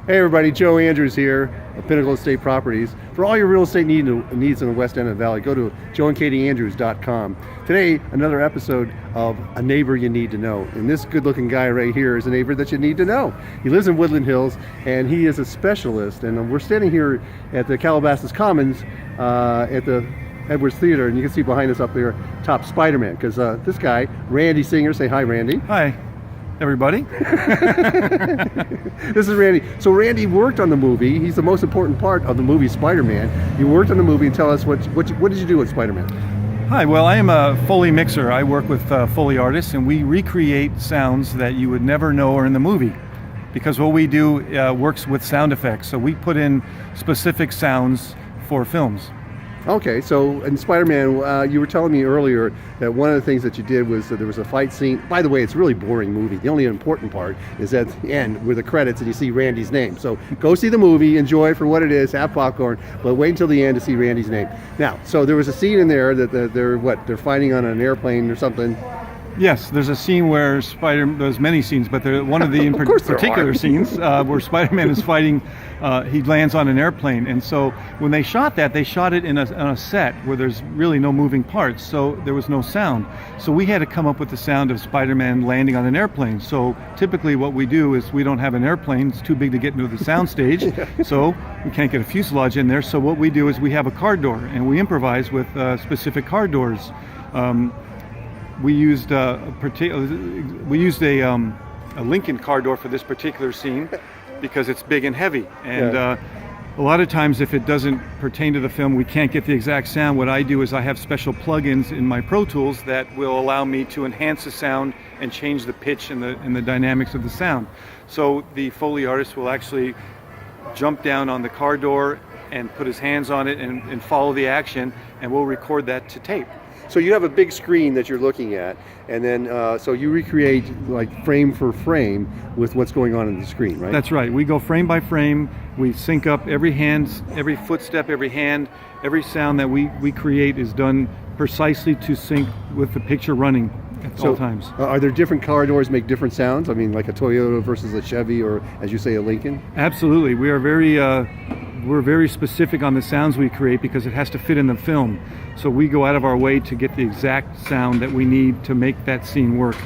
Hey everybody, Joe Andrews here at Pinnacle Estate Properties. For all your real estate needs in the West End of the Valley, go to joeandkatieandrews.com. Today, another episode of A Neighbor You Need to Know. And this good-looking guy right here is a neighbor that you need to know. He lives in Woodland Hills, and he is a specialist. And we're standing here at the Calabasas Commons at the Edwards Theater, and you can see behind us up there, top Spider-Man, because this guy, Randy Singer, say hi, Randy. Hi, everybody. This is Randy. So Randy worked on the movie. He's the most important part of the movie Spider-Man. You worked on the movie, and tell us what did you do with Spider-Man? Hi, well, I am a Foley mixer. I work with Foley artists, and we recreate sounds that you would never know are in the movie. Because what we do works with sound effects. So we put in specific sounds for films. Okay, so in Spider-Man, you were telling me earlier that one of the things that you did was that there was a fight scene. By the way, it's a really boring movie. The only important part is at the end with the credits and you see Randy's name. So go see the movie, enjoy it for what it is, have popcorn, but wait until the end to see Randy's name. Now, so there was a scene in there that they're fighting on an airplane or something. Yes, there's a scene where there's many scenes, but one of the particular scenes where Spider-Man is fighting, he lands on an airplane. And so when they shot that, they shot it on a set where there's really no moving parts, so there was no sound. So we had to come up with the sound of Spider-Man landing on an airplane. So typically what we do is we don't have an airplane, it's too big to get into the sound stage, so we can't get a fuselage in there. So what we do is we have a car door, and we improvise with specific car doors. We used a Lincoln car door for this particular scene because it's big and heavy, and a lot of times if it doesn't pertain to the film, we can't get the exact sound. What I do is I have special plugins in my Pro Tools that will allow me to enhance the sound and change the pitch and the dynamics of the sound. So the Foley artist will actually jump down on the car door and put his hands on it and follow the action, and we'll record that to tape. So you have a big screen that you're looking at, and then so you recreate like frame for frame with what's going on in the screen, right? That's right. We go frame by frame. We sync up every footstep, every hand, every sound that we create is done precisely to sync with the picture running at all times. Are there different car doors make different sounds? I mean, like a Toyota versus a Chevy, or as you say, a Lincoln? Absolutely. We are we're very specific on the sounds we create because it has to fit in the film. So we go out of our way to get the exact sound that we need to make that scene work.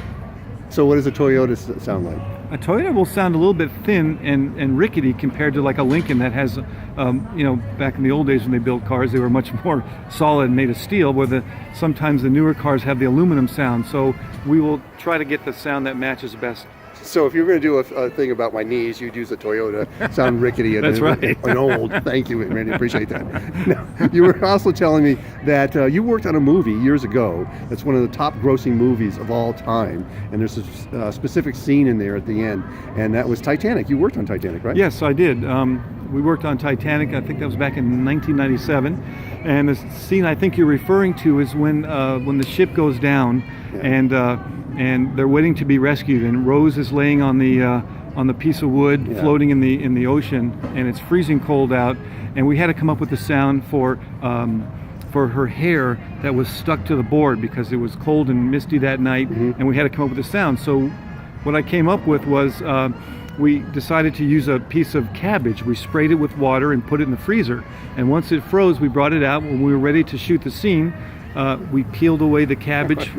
So what does a Toyota sound like? A Toyota will sound a little bit thin and rickety compared to like a Lincoln that has, back in the old days when they built cars, they were much more solid and made of steel, where sometimes the newer cars have the aluminum sound. So we will try to get the sound that matches best. So if you're going to do a thing about my knees, you'd use a Toyota, sound rickety and, That's right. and old. Thank you, Randy. Appreciate that. Now, you were also telling me that you worked on a movie years ago that's one of the top grossing movies of all time. And there's a specific scene in there at the end, and that was Titanic. You worked on Titanic, right? Yes, I did. We worked on Titanic, I think that was back in 1997. And the scene I think you're referring to is when the ship goes down, and they're waiting to be rescued, and Rose is laying on the piece of wood floating in the ocean, and it's freezing cold out, and we had to come up with a sound for her hair that was stuck to the board because it was cold and misty that night, and we had to come up with a sound. So what I came up with was we decided to use a piece of cabbage. We sprayed it with water and put it in the freezer, and once it froze, we brought it out. When we were ready to shoot the scene, we peeled away the cabbage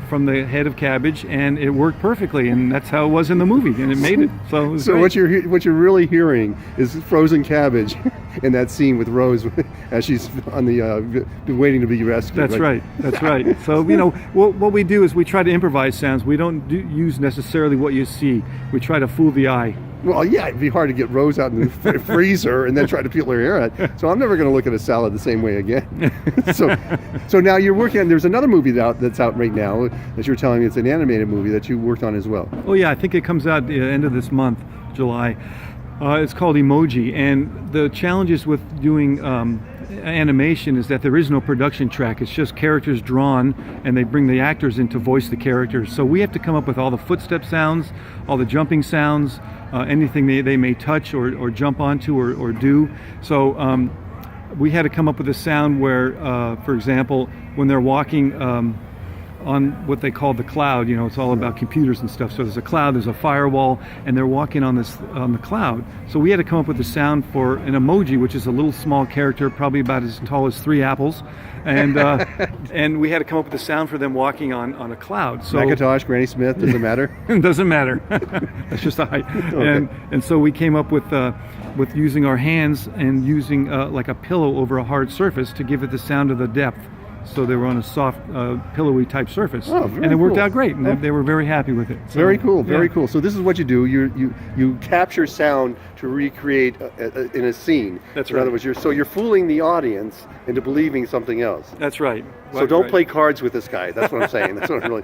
from the head of cabbage, and it worked perfectly, and that's how it was in the movie, and it made it. So what you're really hearing is frozen cabbage in that scene with Rose as she's on the waiting to be rescued. That's right. That's right. So what we do is we try to improvise sounds. We don't use necessarily what you see. We try to fool the eye. Well, yeah, it'd be hard to get Rose out in the freezer and then try to peel her hair out. So I'm never going to look at a salad the same way again. So now you're working on, there's another movie that's out right now that you're telling me it's an animated movie that you worked on as well. Oh yeah, I think it comes out at the end of this month, July. It's called Emoji, and the challenges with doing animation is that there is no production track. It's just characters drawn, and they bring the actors in to voice the characters. So we have to come up with all the footstep sounds, all the jumping sounds, anything they may touch or jump onto or do. So we had to come up with a sound where, for example, when they're walking on what they call the cloud. You know, it's all about computers and stuff. So there's a cloud, there's a firewall, and they're walking on the cloud. So we had to come up with a sound for an emoji, which is a little small character, probably about as tall as 3 apples, and and we had to come up with a sound for them walking on a cloud. So Macintosh, Granny Smith, doesn't matter. it doesn't matter. That's just a height. Okay. And so we came up with using our hands and using like a pillow over a hard surface to give it the sound of the depth. So they were on a soft, pillowy type surface, Oh, very and it worked cool. out great. And they were very happy with it. So, Very cool, very yeah. cool. So this is what you do. You capture sound to recreate in a scene. That's In right. other words, you're fooling the audience into believing something else. That's right. So don't Right. play cards with this guy. That's what I'm saying. That's what I'm really.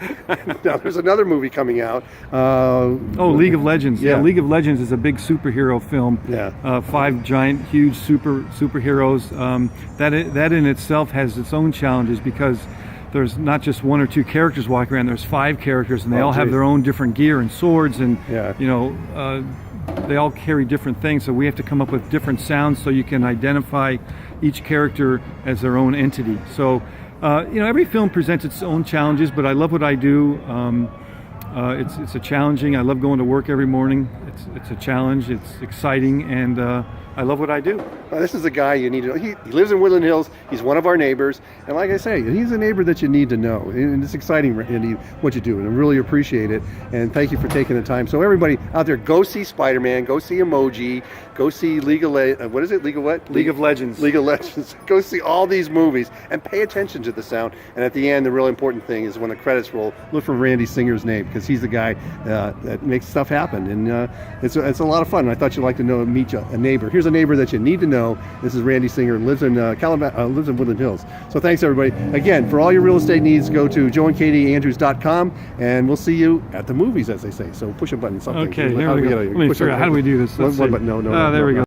Now there's another movie coming out. Oh, League of Legends. Yeah. Yeah, League of Legends is a big superhero film. Yeah. 5 giant, huge superheroes. That in itself has its own challenges because there's not just 1 or 2 characters walking around. There's 5 characters, and they Oh, all have geez. their own different gear and swords, and Yeah. you know, they all carry different things. So we have to come up with different sounds so you can identify each character as their own entity. So you know, every film presents its own challenges, but I love what I do. It's a challenging. I love going to work every morning. It's a challenge. It's exciting, and I love what I do. This is a guy you need to know. He lives in Woodland Hills. He's one of our neighbors. And like I say, he's a neighbor that you need to know. And it's exciting, Randy, what you do. And I really appreciate it. And thank you for taking the time. So everybody out there, go see Spider-Man. Go see Emoji. Go see League of what is it? League of what? League of Legends. League of Legends. Go see all these movies and pay attention to the sound. And at the end, the real important thing is when the credits roll, look for Randy Singer's name because he's the guy that makes stuff happen. And it's a lot of fun. And I thought you'd like to meet a neighbor. Here's a neighbor that you need to know. This is Randy Singer, lives in lives in Woodland Hills. So thanks everybody. Again, for all your real estate needs, go to joeandkatieandrews.com, and we'll see you at the movies, as they say. So push a button. Something. Okay, here we go. Let me figure out how do we do this. One Let's see. button. No. There we go.